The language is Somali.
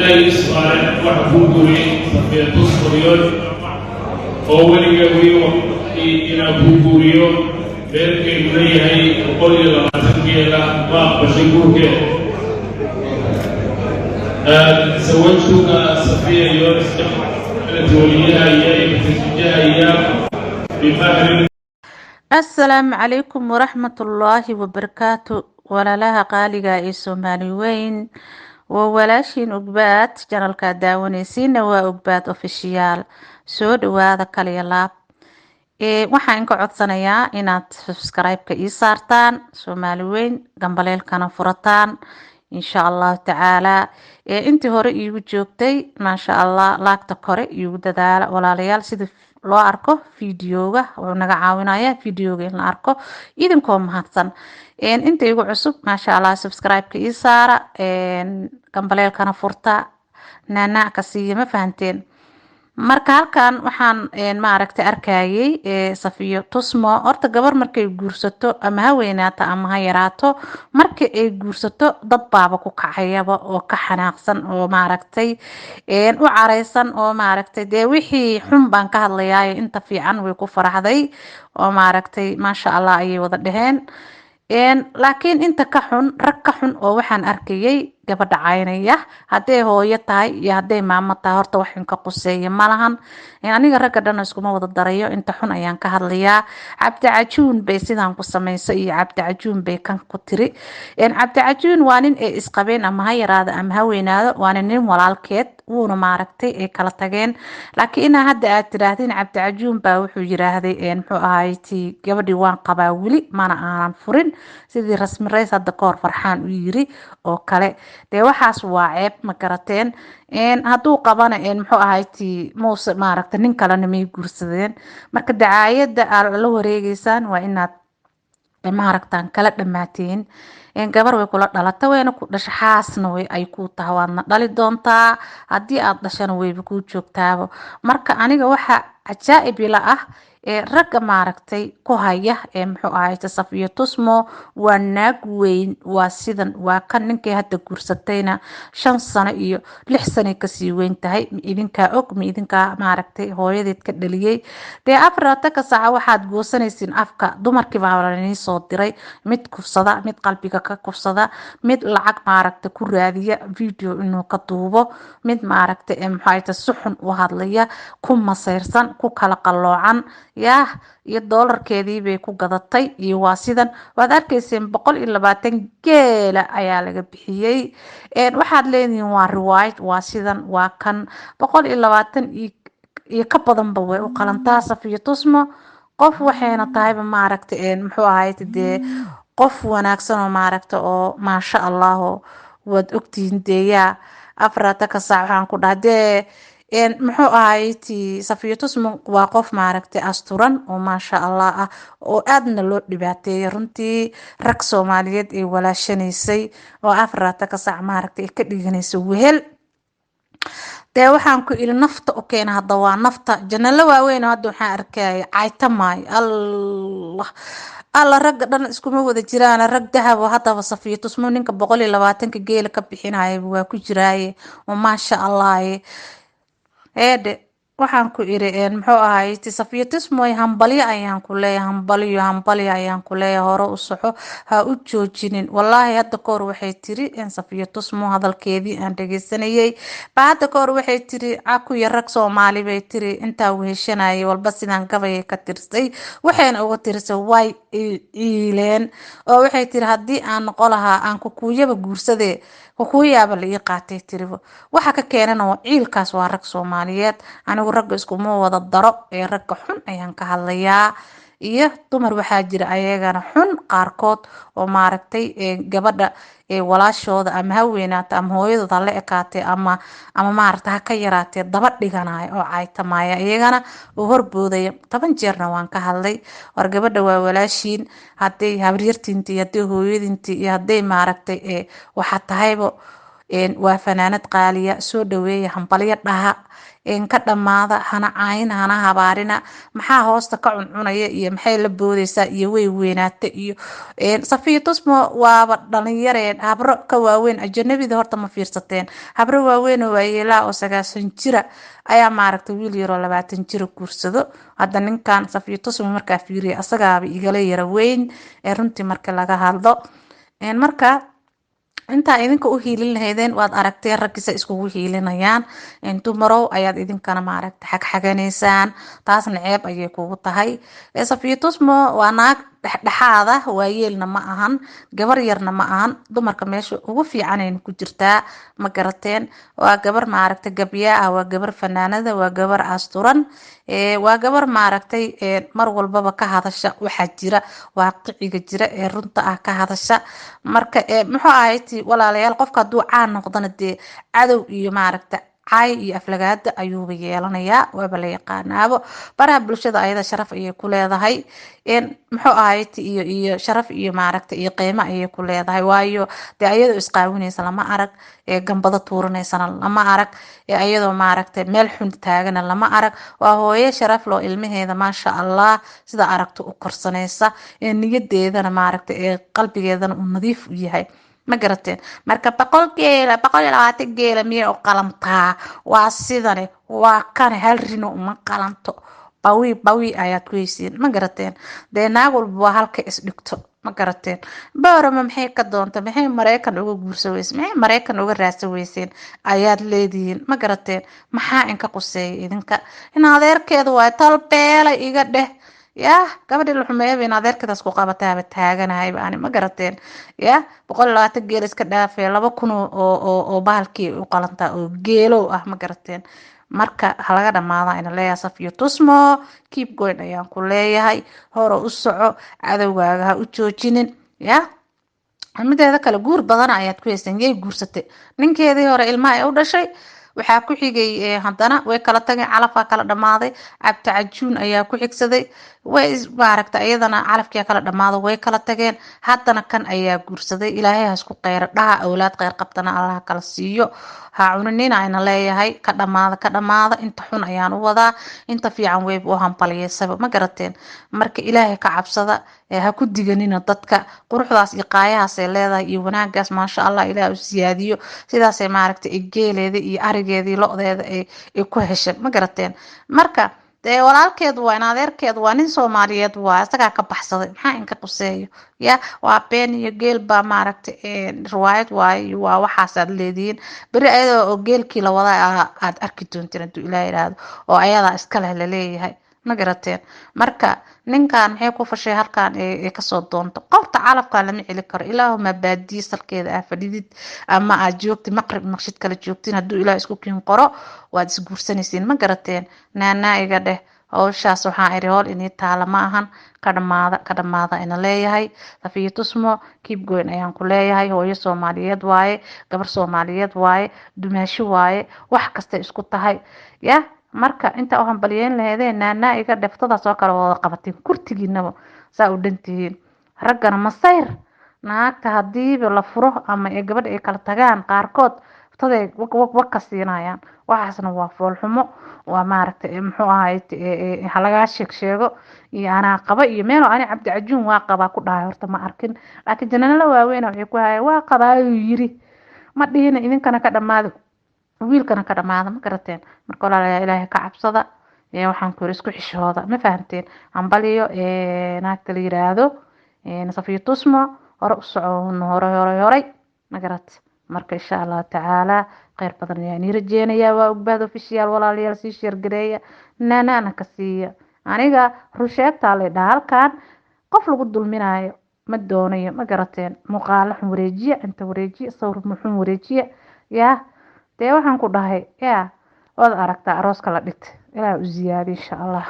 سؤال واحد بوغوري صفية تصفريون أولي يويو إلى بوغوريو بيركي إليه وقل إلى تنكيلا ما بشيكوك زوجتك صفية يونس توليها إياه تسجيها إياه بفهر. السلام عليكم ورحمة الله وبركاته ولا لها قالقا إيسو ماليوين وولاشين أقبات جنالكا داونيسين وأقبات أوفيشيال سود وهذا كاليلاب waxaan ka codsanayaa inaad subscribe-ka ii saartaan Soomaali weyn gambaleelkana furataan insha Allah tacaala intii hore iigu joogtay maasha Allah laagta kore iigu dadaala walaalayaal sida loo arko fiidiyooga wuxuu naga caawinayaa fiidiyooga in la arko idinkoo mahadsan inta igu cusub maasha Allah subscribe-ka ii saara gambaleelkana furta nana ka siiya ma fahanteen marka halkan waxaan maaragtay arkayay Safiyo Tusmo horta gabar markay guursato ama ha weynaato ama ha yaraato markay ay guursato dad baaba ku kacayaba oo ka xanaaqsan oo maaragtay u careysan oo maaragtay dee wixii xun baan ka hadlayaa inta fiican way ku faraxday oo maaragtay maasha Allah ayay wada dhaheen laakiin inta ka xun rag ka xun oo waxaan arkayay gabadha caynaya haday hooyo tahay iyo haday maamo tahay horta wax in ka quseeyo malahan aniga ragga dhan iskuma wada darayo inta xun ayaan ka hadlayaa Cabdi Cajuun bay sidaan ku sameysay iyo Cabdi Cajuun bay kan ku tiri Cabdi Cajuun waa nin ay isqabeen ama ha yaraado ama ha weynaado waa nin walaalkeed wuuna maaragtay ay kala tageen laakiin hadda aad tiraahdeen Cabdi Cajuun baa wuxuu yiraahday muxuu ahaaytii gabadhii waan qabaa wili mana aanan furin sidii rasmi rays hadda koor farxaan u yiri oo kale dee waxaas waa ceeb ma garateen hadduu qabana muxuu ahaaytii muuse maaragtay nin kalena may guursadeen marka dacaayada aad la wareegaysaan waa inaad maaragtaan kala dhamaateen gabar way kula dhalata wayna ku dhashay xaasna way ay ku tahay waadna dhali doontaa haddii aad dhashana wayba ku joogtaaba marka aniga waxa cajaa'ib ila ah ragga maaragtay ku haya muxuu ahaayay Safiyo Tusmo waa naag weyn waa sidan waa kan ninkii hadda guursatayna 5 sano iyo 6 sano ka sii weyn tahay idinka og ma idinka maaragtay hooyadeed ka dhaliyay dee afraata ka saaca waxaad goosanaysiin afka dumarkii baa la soo diray mid kufsada mid qalbiga ka kufsada mid lacag maaragtay ku raadiya video inuu ka duubo mid maaragtay muxuu ahaayay suxun u hadlaya ku masayrsan ku kala qaloocan yaa iyo doolarkeedii bay ku gadatay iyo waa sidan waad arkayseen 120 geela ayaa laga bixiyay waxaad leedihiin waa riwaayad waa sidan waa kan 120 iyo ka badanba way u qalantaa Safiyo Tusmo qof waxayna tahayba maaragtay muxuu ahaayay dee qof wanaagsan oo maaragtay oo maasha Allah wad ogtiin deeyaa afraata ka saac waxaan ku dhahdee muxuu ahaayay Safiyo Tusmo waa qof maaragtay asturan oo maasha Allah ah oo aadna loo dhibaateeyay runtii rag Soomaaliyeed ay walaashanaysay oo afraata ka saac maaragtay ka dhiganayso wehel dee waxaan ku ila nafta oo keena hadda waa nafta janalo waaweyn hadda waxaan arkay caytamaay alla rag dhan iskuma wada jiraan rag dahab hadda Safiyo Tusmo ninka 120 geela ka bixinaya waa ku jiraaye oo maasha Allah waxaan ku iri muxuu ahaayay Safiyo Tusmo hambaliyo ayaan ku leeyahay hambaliyo ayaan ku leeyahay hore u soxo ha u joojinin wallahi hadda koor waxay tiri Safiyo Tusmo hadalkeedii aan dhageysanayay baada koor waxay tiri aku yar rag Soomaali bay tiri inta uu heshanayay walba sidaan gabay ka tirsay waxayna uga tirsay way iileen oo waxay tiri haddii aan qolaha aan ku kuuyaba guursadee kuuyaaba la ii qaatay tiribo waxa ka keenana waa ciilkaas waa rag Soomaaliyeed anigu rag isku ma wada daro ragga xun ayaan ka hadlayaa iyo dumar waxaa jira ayagana xun qaarkood oo maaragtay gabadha walaashooda ama ha weynaato ama hooyadooda la ekaatay ama maaragtay ha ka yaraatay daba dhiganaay oo caytamaya iyagana oo horbooday 10 jeerna waan ka hadlay war gabadha waa walaashiin haday habaryartiintii haday hooyadintii iyo haday maaragtay waxa tahaybo waa fanaanad qaaliya soo dhaweeya hambalyo dhaha ka dhamaada hana caayina hana habaarina maxaa hoosta ka cuncunaya iyo maxay la boodaysaa iyo way weynaata iyo Safiya Tusmo waaba dhalinyareen habro ka waaweyn ajanabida horta ma fiirsateen habro waaweyn oo waayeelaa oo 9 jira ayaa maaragtay wiil yar oo 20 jira guursado hadda ninkan Safiya Tusmo markaa fiiriya asagaaba igala yara weyn runtii marka laga hadlo marka inta idinka u hiilin lahaydeen waad aragtay raggiisa iskugu hiilinayaan dumarow ayaad idinkana maaragtay xagxaganeysaan taasna ceeb ayay kugu tahay Safiya Tusmo waa naag dhexdhexaada waayeelna ma ahan gabar yarna ma ahan dumarka meesha ugu fiicanayna ku jirtaa ma garateen waa gabar maaragtay gabya ah waa gabar fanaanada waa gabar asturan waa gabar maaragtay mar walbaba ka hadasha waxa jira waaqiciga jira runta ah ka hadasha marka muxuu ahayd walaalayaal qofka haduu caan noqdana dee cadow iyo maaragtay caay iyo aflagaada ayuu yeelanayaa waaba la yaqaanaabo baraha bulshada ayada sharaf ayay ku leedahay muxuu ahayd iyo sharaf iyo maaragtay iyo qiimo ayay ku leedahay waayo dee ayadoo isqaawinaysa lama arag gambada tuuranaysana lama arag ayadoo maaragtay meel xun taagana lama arag waa hooyo sharaf loo ilmaheeda maasha Allah sida aragto u korsanaysa niyadeedana maaragtay qalbigeedana uu nadiif u yahay ma garateen marka 120 geela miyay u qalantaa waa sidane waa kan hal rino uma qalanto bawi ayaad ku heysiin ma garateen dee naag walba halka isdhigto ma garateen boorama maxay ka doonta maxay Mareykan uga guursaweyseen maxay Mareykan uga raadsaweyseen ayaad leedihiin ma garateen maxaa inka quseey idinka in adeerkeedu waa talbeela iga dheh gabadhi la xumeeyay in adeerkeedas ku qabataaba taaganahay baan ma garateen 120 geel iska dhaafay 2000 oo bahalkii u qalanta oo geelo ah ma garateen marka halaga dhamaada in leeyahay Safiya Tusmo keep going ayaan ku leeyahay hore u soco cadawgaaga ha u joojinin mideeda kale guur badan ayaad ku heysteen yey guursatay ninkeedii hore ilmaha ay u dhashay waxaa ku xigay haddana way kala tageen calafka kala dhamaaday cabta cajuun ayaa ku xigsaday way maaragtay ayadana calafkii kala dhamaado way kala tageen haddana kan ayaa guursaday ilaahay ha isku qeyr dhaha awlaad qeyr qabtana Allah kala siiyo ha cunanina ayna leeyahay ka dhamaada inta xun ayaan u wadaa inta fiican way u hambalyeysaba ma garateen marka ilaahay ka cabsada ha ku diganina dadka quruxdaas iyo qaayahaas ay leedahay iyo wanaagaas maasha Allah ilaahay u siyaadiyo sidaas ay maaragtay geeleeda iyo arigeedii loodeeda ay ku heshay ma garateen marka walaalkeedu waa in adeerkeedu waa nin Soomaaliyeed waa isaga ka baxsaday maxaa inka quseeyo waa been iyo geel baa maaragtay riwaayad waa waxaas aad leediin bari ayadoo geelkii la wada aad arki doontiin intuu Ilaahay yiraahdo oo ayada iska leh la leeyahay ma garateen marka ninkan maxay ku fashay halkan ee ka soo doonto qofta calafka lama cili karo ilaahuma baadii salkeeda fadhidid ama aad joogtid maqrib maqshid kala joogtiin haduu Ilaahay isku kiin qoro waad isguursanaysiin ma garateen naana iga dheh hawshaas waxaan iri hool inay taala ma ahan ka dhamaada ina leeyahay Safiya Tusmo keep going ayaan ku leeyahay hooyo Soomaaliyeed waaye gabar Soomaaliyeed waaye dumaashi waaye wax kasta isku tahay marka inta oo hambalyeyn lahaydeen naana iga dheftada soo kala wada qabatin kurtigiinaba saa u dhantihiin raggana masayr naagta hadii la furo ama gabadh ay kala tagaan qaarkood taday waka siinayaan waxaasna waa fool xumo waa maaragtay muxuu ahayd halaga sheego iyo ana qaba iyo meel aan Cabdi Cajuun waa qaba ku dhahay horta ma arkin laakiin janana waaweyn waxay ku hayay waa qaba yiri ma dhiina idinkana ka dhamaado wiilkana ka dhamaada ma garateen marka walaalayaal Ilaahay ka cabsada waxaan ku isku xishooda ma fahanteen ambaliyo naagta la yiraahdo Safiya Tusmo hore u socon hore ma garat marka insha Allah taala qeyr badan ayaan rajeenayaa waa ogbaad official walaalayaal si share gareeya naana ka siiya aniga rusheegta la halkan qof lagu dulminayo ma doonayo ma garateen muuqaal wareejiya inta wareejiya sawir muxuu wareejiya dee waxaan ku dhahay waad aragtaa arooska la dhigtay ilaa u ziyaadi insha Allah